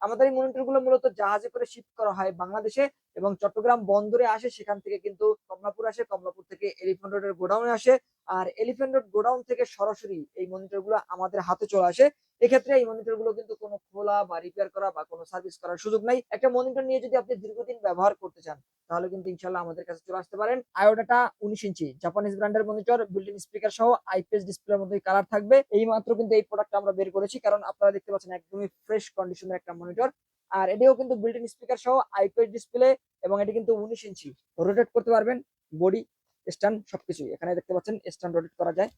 আমাদের এই মনিটর গুলো মূলত জাহাজে করে শিফট করা হয় বাংলাদেশে এবং চট্টগ্রাম বন্দরে আসে, সেখান থেকে কিন্তু কমলাপুর আসে, কমলাপুর থেকে এলিফ্যান্ট রোডের গোডাউনে আসে। আর এলিফ্যান্ট রোড গোডাউন থেকে সরাসরি এই মনিটর গুলো আমাদের হাতে চলে আসে। এক্ষেত্রে এই মনিটর গুলো কিন্তু কোনো খোলা বা রিপেয়ার করা বা কোনো সার্ভিস করার সুযোগ নাই। একটা মনিটর নিয়ে যদি আপনি দীর্ঘদিন ব্যবহার করতে চান তাহলে কিন্তু ইনশাল্লাহ আমাদের কাছে চলে আসতে পারেন। আয়োডাটা 19 ইঞ্চি জাপানিজ ব্র্যান্ডের মনিটর, বিল্ট ইন স্পিকার সহ আইপিএস ডিসপ্লের মধ্যে কালার থাকবে। এই মাত্র কিন্তু এই প্রোডাক্টটা আমরা বের করেছি, কারণ আপনারা দেখতে পাচ্ছেন একদমই ফ্রেশ কন্ডিশনের একটা মনিটর। আর এটাও কিন্তু বিল্ট ইন স্পিকার সহ আইপিএস ডিসপ্লে এবং এটি কিন্তু 19 ইঞ্চি। রোটেট করতে পারবেন, বডি স্ট্যান্ড সবকিছুই এখানে দেখতে পাচ্ছেন, স্ট্যান্ড রোটেট করা যায়।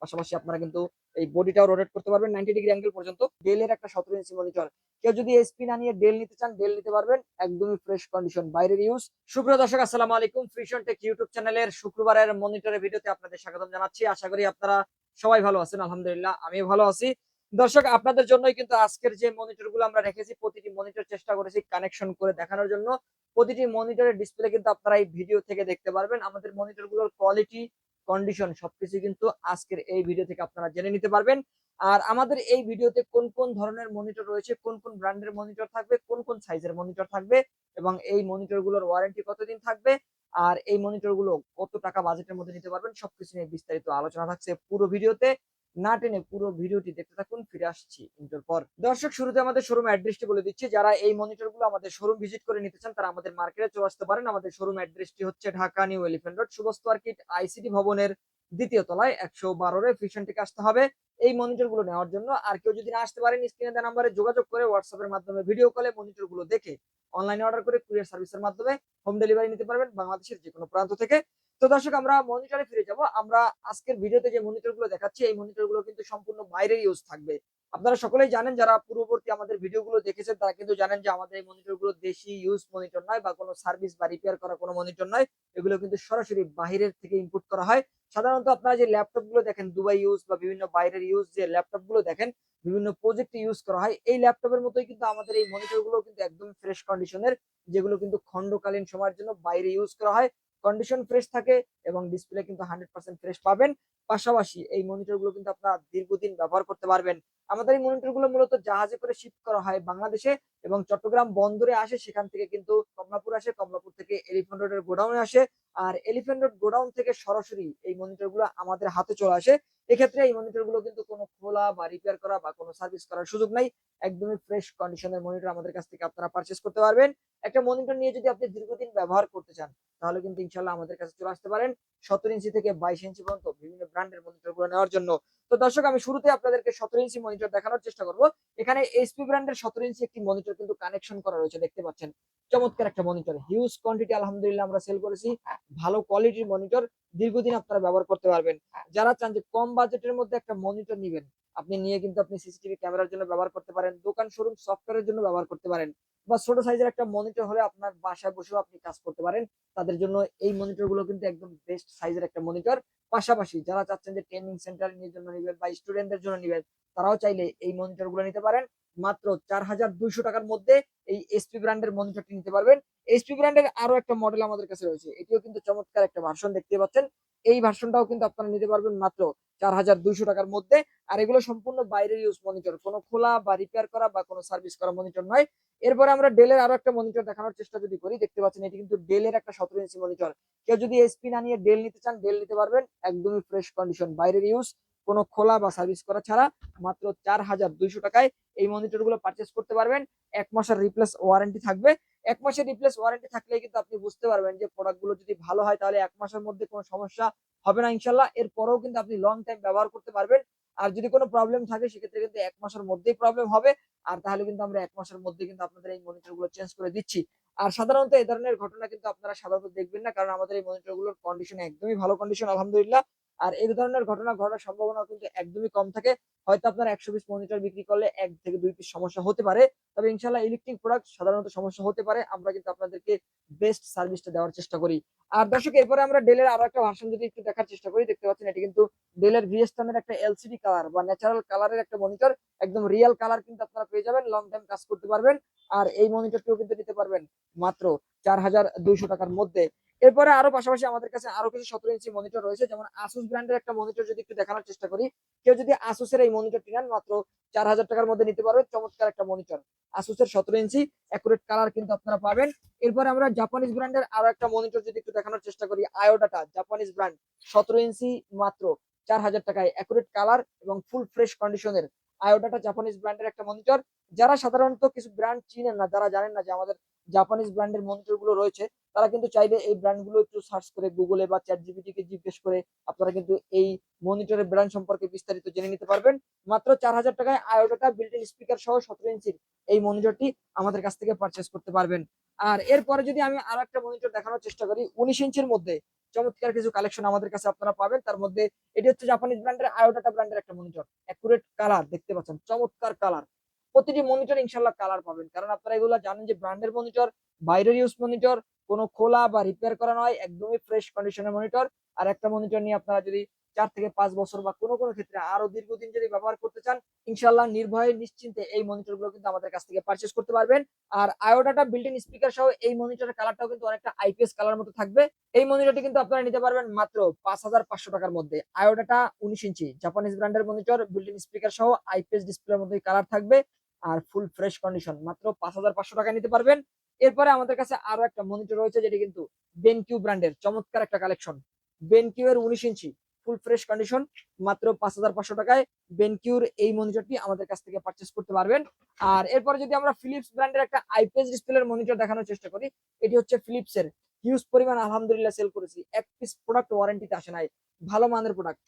পাশাপাশি আপনারা কিন্তু এই বডিটাও রোটেট করতে পারবেন 90 ডিগ্রি অ্যাঙ্গেল পর্যন্ত। ডেল এর একটা 17 ইঞ্চি মনিটর। কেউ যদি এসপি না নিয়ে ডেল নিতে চান ডেল নিতে পারবেন, একদমই ফ্রেশ কন্ডিশন, বাইরের ইউজ। সুপ্রিয় দর্শক আসসালামু আলাইকুম, ফ্রিশন টেক ইউটিউব চ্যানেলের শুক্রবারের মনিটরের ভিডিওতে আপনাদের স্বাগতম জানাচ্ছি। আশা করি আপনারা সবাই ভালো আছেন, আলহামদুলিল্লাহ আমিও ভালো আছি। দর্শক আপনাদের জন্যই কিন্তু আজকের যে মনিটর গুলো আমরা রেখেছি, প্রতিটি মনিটর চেষ্টা করেছি কানেকশন করে দেখানোর জন্য। প্রতিটি মনিটরের ডিসপ্লে কিন্তু আপনারা এই ভিডিও থেকে দেখতে পারবেন। আমাদের মনিটর গুলোর কোয়ালিটি, কন্ডিশন সবকিছু কিন্তু আজকের এই ভিডিও থেকে আপনারা জেনে নিতে পারবেন। আর আমাদের এই ভিডিওতে কোন কোন ধরনের মনিটর রয়েছে, কোন কোন ব্র্যান্ডের মনিটর থাকবে, কোন কোন সাইজের মনিটর থাকবে এবং এই মনিটর গুলোর ওয়ারেন্টি কতদিন থাকবে, আর এই মনিটর গুলো কত টাকা বাজেটের মধ্যে নিতে পারবেন, সবকিছু নিয়ে বিস্তারিত আলোচনা থাকছে পুরো ভিডিওতে। না টেনে পুরো ভিডিওটি দেখতে থাকুন, ফিরে আসছি ইন্টার পর। দর্শক শুরুতে আমাদের শোরুম অ্যাড্রেসটি বলে দিচ্ছি। যারা এই মনিটর গুলো আমাদের শোরুম ভিজিট করে নিতে চান তারা আমাদের মার্কেটে চলে আসতে পারেন। আমাদের শোরুম অ্যাড্রেসটি হচ্ছে ঢাকা নিউ এলিফ্যান্ট রোড, শুভস্ত মার্কেট আইসিটি ভবনের দ্বিতীয় তলায় 112 ফ্রিশন থেকে আসতে হবে এই মনিটর গুলো নেওয়ার জন্য। আর কেউ যদি না আসতে পারেন, স্ক্রিনে দেওয়া নাম্বারে যোগাযোগ করে হোয়াটসঅ্যাপের মাধ্যমে ভিডিও কলে মনিটর গুলো দেখে অনলাইনে অর্ডার করে কুরিয়ার সার্ভিসের মাধ্যমে হোম ডেলিভারি নিতে পারবেন বাংলাদেশের যে কোনো প্রান্ত থেকে। তো দর্শক আমরা মনিটরে ফিরে যাব। আমরা আজকের ভিডিওতে যে মনিটর গুলো দেখাচ্ছি এই মনিটর গুলো কিন্তু সম্পূর্ণ বাইরের ইউজ থাকবে। আপনারা সকলেই জানেন, যারা পূর্ববর্তী আমাদের ভিডিওগুলো দেখেছেন তারা কিন্তু জানেন যে আমাদের এই মনিটর গুলো দেশি ইউজ মনিটর নয় বা কোনো সার্ভিস বা রিপেয়ার করা কোনো মনিটর নয়। এগুলো কিন্তু সরাসরি বাহিরের থেকে ইম্পোর্ট করা হয়। সাধারণত আপনারা যে ল্যাপটপ গুলো দেখেন দুবাই ইউজ বা বিভিন্ন বাইরের ইউজ যে ল্যাপটপ গুলো দেখেন বিভিন্ন প্রজেক্টে ইউজ করা হয়, এই ল্যাপটপের মতোই কিন্তু আমাদের এই মনিটর গুলো কিন্তু একদম ফ্রেশ কন্ডিশনের, যেগুলো কিন্তু খণ্ডকালীন সময়ের জন্য বাইরে ইউজ করা হয়। কন্ডিশন ফ্রেশ থাকে এবং ডিসপ্লে কিন্তু 100% ফ্রেশ পাবেন। পাশাপাশি এই মনিটর গুলো কিন্তু আপনারা দীর্ঘদিন ব্যবহার করতে পারবেন। আমাদের এই মনিটর গুলো মূলত জাহাজে করে শিফট করা হয় বাংলাদেশে এবং চট্টগ্রাম বন্দরে আসে, সেখান থেকে কিন্তু কমলাপুর আসে, কমলাপুর থেকে এলিফ্যান্ট রোডের গোডাউনে আসে। আর এলিফ্যান্ট রোড গোডাউন থেকে সরাসরি এই মনিটর গুলো আমাদের হাতে চলে আসে। এক্ষেত্রে এই মনিটর গুলো কিন্তু কোনো খোলা বা রিপেয়ার করা বা কোনো সার্ভিস করার সুযোগ নাই। একদমই ফ্রেশ কন্ডিশনের মনিটর আমাদের কাছ থেকে আপনারা পারচেস করতে পারবেন। একটা মনিটর নিয়ে যদি আপনি দীর্ঘদিন ব্যবহার করতে চান তাহলে কিন্তু ইনশাল্লাহ আমাদের কাছে চলে আসতে পারেন 17 ইঞ্চি থেকে 22 ইঞ্চি পর্যন্ত বিভিন্ন ব্র্যান্ডের মনিটর গুলো নেওয়ার জন্য। তো দর্শক আমি শুরুতে আপনাদেরকে 17 ইঞ্চি মনিটর দেখানোর চেষ্টা করব। এখানে এইচপি ব্র্যান্ডের 17 ইঞ্চি একটি মনিটর কিন্তু কানেকশন করা রয়েছে, দেখতে পাচ্ছেন। চমৎকার একটা মনিটর, হিউজ কোয়ান্টিটি আলহামদুলিল্লাহ আমরা সেল করেছি। ভালো কোয়ালিটির মনিটর, দীর্ঘদিন আপনারা ব্যবহার করতে পারবেন। যারা চান যে কম বাজেটের মধ্যে একটা মনিটর নিবেন, আপনি নিয়ে কিন্তু আপনি সিসিটিভি ক্যামেরার জন্য ব্যবহার করতে পারেন, দোকান শোরুম সফটওয়্যারের জন্য ব্যবহার করতে পারেন, বা ছোট সাইজের একটা মনিটর হলে আপনার বাসায় বসেও আপনি কাজ করতে পারেন, তাদের জন্য এই মনিটর গুলো কিন্তু একদম বেস্ট সাইজের একটা মনিটর। পাশাপাশি যারা চাচ্ছেন যে ট্রেনিং সেন্টার জন্য নিবেন বা স্টুডেন্টদের জন্য নিবেন, তারাও চাইলে এই মনিটর গুলো নিতে পারেন। মাত্র 4200 টাকার মধ্যে এই এসপি ব্র্যান্ডের মনিটরটি নিতে পারবেন। এসপি ব্র্যান্ডের আরো একটা মডেল আমাদের কাছে রয়েছে, এটিও কিন্তু চমৎকার একটা ভার্সন দেখতে পাচ্ছেন। এই ভার্সনটাও কিন্তু আপনারা নিতে পারবেন মাত্র 4200 টাকার মধ্যে। আর এগুলো সম্পূর্ণ বাইরের ইউজ মনিটর, কোনো খোলা বা রিপেয়ার করা বা কোনো সার্ভিস করা মনিটর নয়। এরপরে আমরা ডেলের আরো একটা মনিটর দেখানোর চেষ্টা যদি করি, দেখতে পাচ্ছেন এটি কিন্তু ডেলের একটা 17 ইঞ্চি মনিটর। কেউ যদি এসপি না নিয়ে ডেল নিতে চান ডেল নিতে পারবেন, একদমই ফ্রেশ কন্ডিশন, বাইরের ইউজ, কোনো খোলা বা সার্ভিস করা ছাড়া মাত্র 4200 টাকায় এই মনিটর গুলো পারচেস করতে পারবেন। 1 মাসের রিপ্লেস ওয়ারেন্টি থাকবে। 1 মাসের রিপ্লেস ওয়ারেন্টি থাকলে কিন্তু আপনি বুঝতে পারবেন যে প্রোডাক্ট গুলো যদি ভালো হয় তাহলে 1 মাসের মধ্যে কোনো সমস্যা হবে না ইনশাল্লাহ। এরপরেও কিন্তু আপনি লং টাইম ব্যবহার করতে পারবেন। আর যদি কোনো প্রবলেম থাকে সেক্ষেত্রে কিন্তু 1 মাসের মধ্যেই প্রবলেম হবে। আর তাহলে কিন্তু আমরা 1 মাসের মধ্যে কিন্তু আপনাদের এই মনিটর গুলো চেঞ্জ করে দিচ্ছি। আর সাধারণত এই ধরনের ঘটনা কিন্তু আপনারা সাধারণত দেখবেন না, কারণ আমাদের এই মনিটর গুলোর কন্ডিশন একদমই ভালো কন্ডিশন আলহামদুলিল্লাহ। আর এই ধরনের ঘটনা ঘটার সম্ভাবনা কিন্তু একদমই কম থাকে। হয়তো আপনার 100 পিস মনিটর বিক্রি করলে 1 থেকে 2 পিস সমস্যা হতে পারে, তবে ইনশাল্লাহ ইলেকট্রিক প্রোডাক্ট সাধারণত সমস্যা হতে পারে, আমরা কিন্তু আপনাদেরকে বেস্ট সার্ভিসটা দেওয়ার চেষ্টা করি। আর দর্শক এরপরে আমরা ডেলের আরো একটা ভার্সন যদি একটু দেখার চেষ্টা করি, দেখতে পাচ্ছেন এটি কিন্তু ডেলের ভিএস নামের একটা এলসিডি কালার বা ন্যাচারাল কালারের একটা মনিটর। একদম রিয়েল কালার কিন্তু আপনারা পেয়ে যাবেন, লং টাইম কাজ করতে পারবেন। আর এই মনিটরটিও কিন্তু নিতে পারবেন মাত্র 4200 টাকার মধ্যে। এরপরে আরো পাশাপাশি আমাদের কাছে আরো কিছু 17 ইঞ্চি মনিটর রয়েছে, যেমন আসুস ব্র্যান্ডের একটা মনিটর যদি একটু দেখানোর চেষ্টা করি। কেউ যদি আসুসের এই মনিটরটি নেন মাত্র 4000 টাকার মধ্যে নিতে পারবেন, চমৎকার একটা মনিটর। আসুসের 17 ইঞ্চি অ্যাকুরেট কালার কিন্তু আপনারা পাবেন। এরপরে আমরা জাপানিজ ব্র্যান্ডের আরো একটা মনিটর যদি একটু দেখানোর চেষ্টা করি, আয়োডাটা জাপানিজ ব্র্যান্ড, 17 ইঞ্চি মাত্র 4000 টাকায় অ্যাকুরেট কালার এবং ফুল ফ্রেশ কন্ডিশনের আয়োডাটা জাপানিজ ব্র্যান্ডের একটা মনিটর। যারা সাধারণত কিছু ব্র্যান্ড চিনেন না, যারা জানেন না যে আমাদের জাপানিজ ব্র্যান্ডের মনিটর গুলো রয়েছে, তারা কিন্তু চাইলে এই ব্র্যান্ড গুলো একটু সার্চ করে গুগলে বা চ্যাট জিপিটি কে জিজ্ঞেস করে আপনারা কিন্তু এই মনিটরের ব্র্যান্ড সম্পর্কে বিস্তারিত জেনে নিতে পারবেন। মাত্র 4000 টাকায় আয়োডাটা বিল্ট ইন স্পিকার সহ 17 ইঞ্চির এই মনিটরটি আমাদের কাছ থেকে পারচেস করতে পারবেন। আর এরপরে যদি আমি আরো একটা মনিটর দেখানোর চেষ্টা করি, 19 ইঞ্চির মধ্যে চমৎকার কিছু কালেকশন আমাদের কাছে আপনারা পাবেন। তার মধ্যে এটি হচ্ছে জাপানিজ ব্র্যান্ডের আয়োডাটা ব্র্যান্ডের একটা মনিটর, অ্যাকুরেট কালার দেখতে পাচ্ছেন, চমৎকার কালার। প্রতিটি মনিটর ইনশাল্লাহ কালার পাবেন, কারণ আপনারা এগুলো জানেন যে ব্র্যান্ডের মনিটর, বাইরের ইউজ মনিটর, কোনো খোলা বা রিপেয়ার করা নয়, একদমই ফ্রেশ কন্ডিশনের মনিটর। আর একটা মনিটর নিয়ে আপনারা যদি 4 থেকে 5 বছর বা কোনো কোনো ক্ষেত্রে আরো দীর্ঘদিন যদি ব্যবহার করতে চান, ইনশাল্লাহ নির্ভয়ে নিশ্চিন্তে এই মনিটর গুলো কিন্তু আমাদের কাছ থেকে পারচেস করতে পারবেন। আর আয়োডাটা বিল্ট ইন স্পিকার সহ এই মনিটরের কালারটাও কিন্তু অনেকটা আইপিএস কালার মতো থাকবে। এই মনিটরটি কিন্তু আপনারা নিতে পারবেন মাত্র 5500 টাকার মধ্যে। আয়োডাটা 19 ইঞ্চি জাপানিজ ব্র্যান্ডের মনিটর, বিল্ট ইন স্পিকার সহ আইপিএস ডিসপ্লের মধ্যে কালার থাকবে আর ফুল ফ্রেশ কন্ডিশন, মাত্র 5500 টাকা নিতে পারবেন। এরপরে আমাদের কাছে আরো একটা মনিটর রয়েছে, যেটি কিন্তু বেনকিউ ব্র্যান্ডের চমৎকার একটা কালেকশন। বেনকিউ এর 19 ইঞ্চি ফুল ফ্রেশ কন্ডিশন, মাত্র 5500 টাকায় বেনকিউর এই মনিটরটি আমাদের কাছ থেকে পারচেস করতে পারবেন। আর এরপরে যদি আমরা ফিলিপস ব্র্যান্ডের একটা আইপিএস ডিসপ্লের মনিটর দেখানোর চেষ্টা করি, এটি হচ্ছে ফিলিপস এর, হিউজ পরিমাণ আলহামদুলিল্লাহ সেল করেছি, এক পিস প্রোডাক্ট ওয়ারেন্টিতে আসে নাই, ভালো মানের প্রোডাক্ট।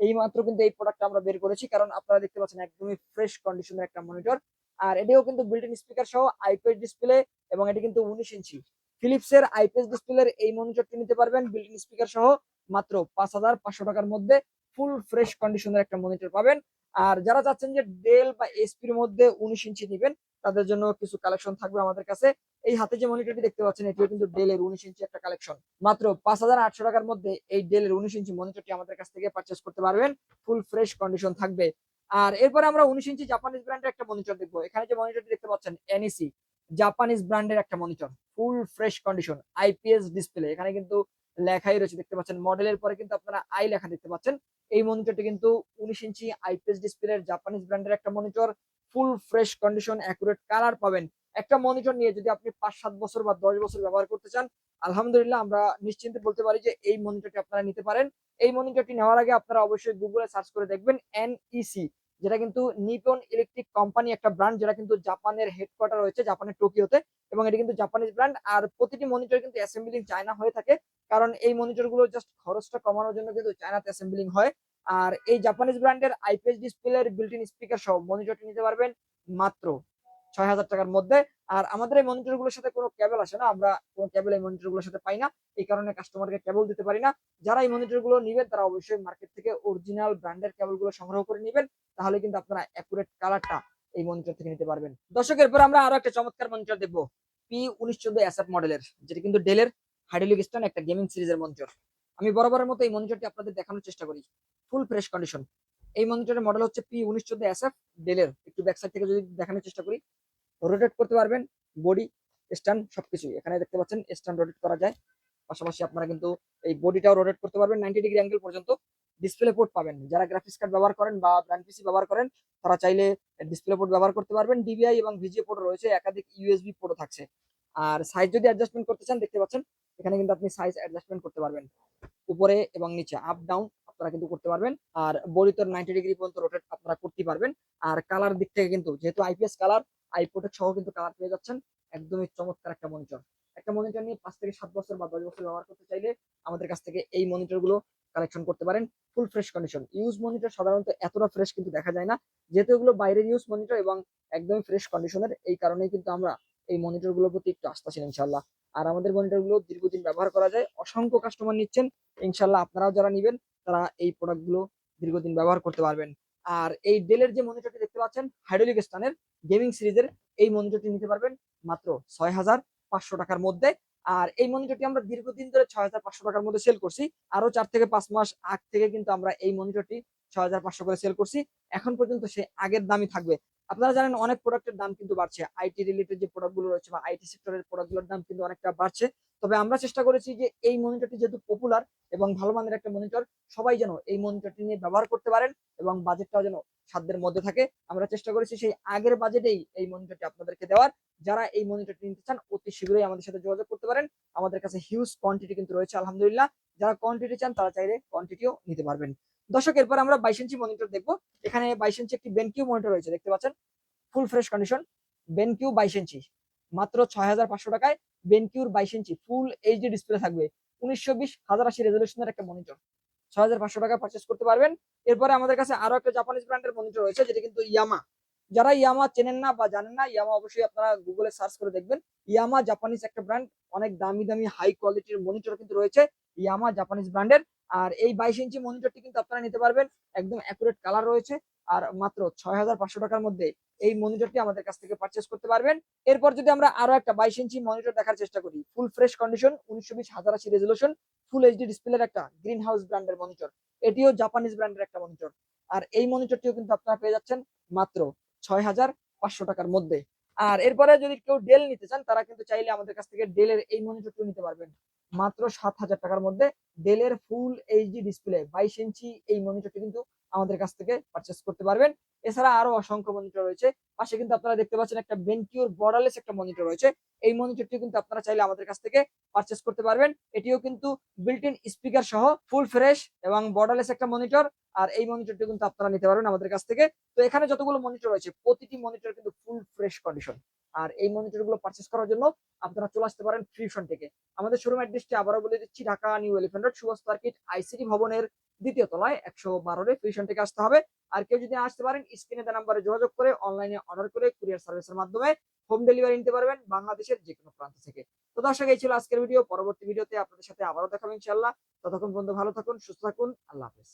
এই মাত্র কিন্তু এই প্রোডাক্টটা আমরা বের করেছি, কারণ আপনারা দেখতে পাচ্ছেন একদমই ফ্রেশ কন্ডিশনের একটা মনিটর। আর এটিও কিন্তু বিল্ট ইন স্পিকার সহ আইপিএস ডিসপ্লে, এবং এটি কিন্তু 19 ইঞ্চি। ফিলিপস এর আইপিএস ডিসপ্লের এই মনিটরটি নিতে পারবেন বিল্ট ইন স্পিকার সহ মাত্র 5500 টাকার মধ্যে, ফুল ফ্রেশ কন্ডিশনের একটা মনিটর পাবেন। আর যারা চাচ্ছেন যে ডেল বা এসপির মধ্যে 19 ইঞ্চি নিবেন, তাদের জন্য কিছু কালেকশন থাকবে আমাদের কাছে। এই হাতে যে মনিটরটি দেখতে পাচ্ছেন, এটিও কিন্তু ডেল এর 19 ইঞ্চি একটা কালেকশন। মাত্র 5800 টাকার মধ্যে এই ডেল এর 19 ইঞ্চি মনিটরটি আমাদের কাছ থেকে পারচেস করতে পারবেন, ফুল ফ্রেশ কন্ডিশন থাকবে। আর এরপরে আমরা 19 ইঞ্চি জাপানিজ ব্র্যান্ডের একটা মনিটর দেখবো। এখানে যে মনিটরটি দেখতে পাচ্ছেন এনইসি জাপানিজ ব্র্যান্ডের একটা monitor, full fresh condition, IPS display, এখানে কিন্তু লেখাই রয়েছে দেখতে পাচ্ছেন, মডেলের পরে কিন্তু আপনারা আই লেখা দেখতে পাচ্ছেন। এই মনিটরটি কিন্তু 19 ইঞ্চি আইপিএস ডিসপ্লের জাপানিজ ব্র্যান্ডের একটা monitor, full fresh condition, accurate colour পাবেন। একটা মনিটর নিয়ে যদি আপনি 5-7 বছর বা 10 বছর ব্যবহার করতে চান, আলহামদুলিল্লাহ আমরা নিশ্চিন্তে বলতে পারি যে এই মনিটরটি আপনারা নিতে পারেন। এই মনিটরটি নেওয়ার আগে আপনারা অবশ্যই গুগলে সার্চ করে দেখবেন এনইসি, যেটা কিন্তু নিপন ইলেকট্রিক কোম্পানি একটা ব্র্যান্ড, যেটা কিন্তু জাপানের হেডকোয়ার্টার রয়েছে জাপানের টোকিওতে, এবং এটি কিন্তু জাপানিজ ব্র্যান্ড। আর প্রতিটি মনিটর কিন্তু অ্যাসেম্বলিং চায়না হয়ে থাকে, কারণ এই মনিটর গুলো জাস্ট খরচটা কমানোর জন্য কিন্তু চায়নাতে অ্যাসেম্বলিং হয়। আর এই জাপানিজ ব্র্যান্ডের আইপিএস ডিসপ্লের বিল্ট ইন স্পিকার সহ মনিটরটি নিতে পারবেন মাত্র 6000 টাকার মধ্যে। আর আমাদের এই মনিটর গুলোর সাথে কোনো কেবল আসে না, আমরা কোনো কেবল এই মনিটর গুলোর সাথে পাই না, এই কারণে কাস্টমারকে কেবল দিতে পারি না। যারা এই মনিটর গুলো নিবেন তারা অবশ্যই মার্কেট থেকে অরিজিনাল ব্র্যান্ডের কেবল গুলো সংগ্রহ করে নিবেন, তাহলে কিন্তু আপনারা অ্যাকুরেট কালারটা এই মনিটর থেকে নিতে পারবেন। দর্শকের পর আমরা আরো একটা চমৎকার মনিটর দেখবো, P1914 এসএফ মডেলের, যেটা কিন্তু ডেলের হাইড্রোলিক স্ট্যান্ড একটা গেমিং সিরিজের মনিটর। আমি বরাবরের মতো এই মনিটরটি আপনাদের দেখানোর চেষ্টা করি, ফুল ফ্রেশ কন্ডিশন। এই মনিটরের মডেল হচ্ছে P1914 এসএফ ডেলের। একটু ব্যাক সাইড থেকে যদি দেখানোর চেষ্টা করি, রোটেট করতে পারবেন, বডি স্ট্যান্ড সবকিছুই এখানে দেখতে পাচ্ছেন, স্ট্যান্ড রোটেট করা যায়। পাশাপাশি আপনারা কিন্তু এই বডিটাও রোটেট করতে পারবেন 90 ডিগ্রি অ্যাঙ্গেল পর্যন্ত। ডিসপ্লে পোর্ট পাবেন, যারা গ্রাফিক্স কার্ড ব্যবহার করেন বা ব্র্যান্ড পিসি ব্যবহার করেন তারা চাইলে ডিসপ্লে পোর্ট ব্যবহার করতে পারবেন। ডিবিআই এবং ভিজিএ পোর্ট রয়েছে, একাধিক ইউএসবি পোর্ট থাকছে। আর সাইজ যদি অ্যাডজাস্টমেন্ট করতে চান, দেখতে পাচ্ছেন এখানে কিন্তু আপনি সাইজ অ্যাডজাস্টমেন্ট করতে পারবেন, উপরে এবং নিচে আপ ডাউন আপনারা কিন্তু করতে পারবেন। আর বডি তো 90 ডিগ্রি পর্যন্ত রোটেট আপনারা করতে পারবেন। আর কালার দিক থেকে কিন্তু যেহেতু আইপিএস কালার, আই প্রোটেক্ট সহ কিন্তু কালার পেয়ে যাচ্ছেন। একদমই চমৎকার একটা মনিটর। একটা মনিটর নিয়ে 5 থেকে 7 বছর বা 10 বছর ব্যবহার করতে চাইলে আমাদের কাছ থেকে এই মনিটর গুলো কালেকশন করতে পারেন, full fresh condition. Use monitor সাধারণত এতটা ফ্রেশ কিন্তু দেখা যায় না, যেহেতু এগুলো বাইরের ইউজ মনিটর এবং একদমই ফ্রেশ কন্ডিশনের, এই কারণেই কিন্তু আমরা এই মনিটর গুলোর প্রতি একটু আস্থাশীল ইনশাল্লাহ। আর আমাদের মনিটর গুলো দীর্ঘদিন ব্যবহার করা যায়, অসংখ্য কাস্টমার নিচ্ছেন, ইনশাল্লাহ আপনারাও যারা নিবেন তারা এই প্রোডাক্ট গুলো দীর্ঘদিন ব্যবহার করতে পারবেন। আর এই ডেলের যে মনিটরটি দেখতে পাচ্ছেন হাইড্রোলিক স্ট্যান্ডের গেমিং সিরিজের, এই মনিটরটি নিতে পারবেন মাত্র 6500 টাকার মধ্যে। আর এই মনিটরটি আমরা দীর্ঘদিন ধরে 6500 টাকার মধ্যে সেল করছি, আরো 4 থেকে 5 মাস আগ থেকে কিন্তু আমরা এই মনিটরটি 6500 করে সেল করছি। এখন পর্যন্ত সে আগের দামই থাকবে, আপনারা জানেন অনেক প্রোডাক্টের দাম কিন্তু বাড়ছে। আইটি রিলেটেড যে প্রোডাক্ট গুলো রয়েছে বা আইটি সেক্টরের প্রোডাক্ট গুলোর দাম কিন্তু অনেকটা বাড়ছে। তবে আমরা চেষ্টা করেছি যে এই মনিটরটি যেহেতু পপুলার এবং ভালো মানের একটা মনিটর, সবাই যেন এই মনিটরটি নিয়ে ব্যবহার করতে পারেন এবং বাজেটটাও যেন সাধ্যের মধ্যে থাকে। আমরা চেষ্টা করেছি সেই আগের বাজেটেই এই মনিটরটি আপনাদেরকে দেওয়ার। যারা এই মনিটরটি নিতে চান অতি শীঘ্রই আমাদের সাথে যোগাযোগ করতে পারেন। আমাদের কাছে হিউজ কোয়ান্টিটি কিন্তু রয়েছে আলহামদুলিল্লাহ। যারা কোয়ান্টিটি চান তারা চাইলে কোয়ান্টিটিও নিতে পারবেন। দর্শক, এরপর আমরা 22 ইঞ্চি মনিটর দেখবো। এখানে 22 ইঞ্চি একটি বেনকিউ মনিটর রয়েছে, দেখতে পাচ্ছেন, ফুল ফ্রেশ কন্ডিশন। বেনকিউ 22 ইঞ্চি মাত্র 6500 টাকায়। বেনকিউর 22 ইঞ্চি ফুল এইচডি ডিসপ্লে থাকবে, 1920x1080 রেজলিউশনের একটা মনিটর 6500 টাকা পারচেস করতে পারবেন। এরপরে আমাদের কাছে আরো একটা জাপানিজ ব্র্যান্ডের মনিটর রয়েছে, যেটা কিন্তু ইয়ামা। যারা ইয়ামা চেনেন না বা জানেন না, ইয়ামা অবশ্যই আপনারা গুগলে সার্চ করে দেখবেন। ইয়ামা জাপানিজ একটা ব্র্যান্ড, অনেক দামি দামি হাই কোয়ালিটির মনিটর কিন্তু রয়েছে ইয়ামা জাপানিজ ব্র্যান্ডের। আর এই 22 ইঞ্চি মনিটরটি কিন্তু আপনারা নিতে পারবেন, একদম অ্যাকুরেট কালার রয়েছে। আর মাত্র 6500 টাকার মধ্যে এই মনিটরটি আমাদের কাছ থেকে পারচেস করতে পারবেন। এরপর যদি আমরা আরো একটা 22 ইঞ্চি মনিটর দেখার চেষ্টা করি, full fresh condition, 1920x1080 resolution, full HD ডিসপ্লের একটা গ্রিন হাউস ব্র্যান্ডের মনিটর। এটিও জাপানিজ ব্র্যান্ডের একটা মনিটর। আর এই মনিটরটিও কিন্তু আপনারা পেয়ে যাচ্ছেন মাত্র 6500 টাকার মধ্যে। আর এরপরে যদি কেউ ডেল নিতে চান, তারা কিন্তু চাইলে আমাদের কাছ থেকে ডেলের এই মনিটরটিও নিতে পারবেন মাত্র 7000 টাকার মধ্যে। ডেলের ফুল এইচডি ডিসপ্লে 22 ইঞ্চি এই মনিটরটি কিন্তু আমাদের কাছ থেকে পারচেস করতে পারবেন। এছাড়া আরো অসংখ্য মনিটর রয়েছে। পাশে কিন্তু আপনারা দেখতে পাচ্ছেন একটা বেনকিউর বর্ডারলেস একটা মনিটর রয়েছে। এই মনিটরটি কিন্তু আপনারা চাইলে আমাদের কাছ থেকে পারচেস করতে পারবেন। এটিও কিন্তু বিল্ট ইন স্পিকার সহ ফুল ফ্রেশ এবং বর্ডারলেস একটা মনিটর। আর এই মনিটরটি কিন্তু আপনারা নিতে পারবেন আমাদের কাছ থেকে। তো এখানে যতগুলো মনিটর রয়েছে প্রতিটি মনিটর কিন্তু ফুল ফ্রেশ কন্ডিশন। আর এই মনিটর গুলো পারচেস করার জন্য আপনারা চলে আসতে পারেন ফ্রিশন থেকে। আমাদের শোরুম অ্যাড্রেসটি আবারও বলে দিচ্ছি, Dhaka new elephant road, Subhash market, ICT ভবনের দ্বিতীয় তলায় 112 ফ্রিশন থেকে আসতে হবে। আর কেউ যদি আসতে পারেন, স্ক্রিনে দেওয়া নাম্বারে যোগাযোগ করে অনলাইনে অর্ডার করে কুরিয়ার সার্ভিসের মাধ্যমে হোম ডেলিভারি নিতে পারবেন বাংলাদেশের যে কোনো প্রান্ত থেকে। তো দর্শক, এই ছিল আজকের ভিডিও। পরবর্তী ভিডিওতে আপনাদের সাথে আবারও দেখাবো ইনশাআল্লাহ। ততক্ষণ পর্যন্ত ভালো থাকুন, সুস্থ থাকুন, আল্লাহ হাফেজ।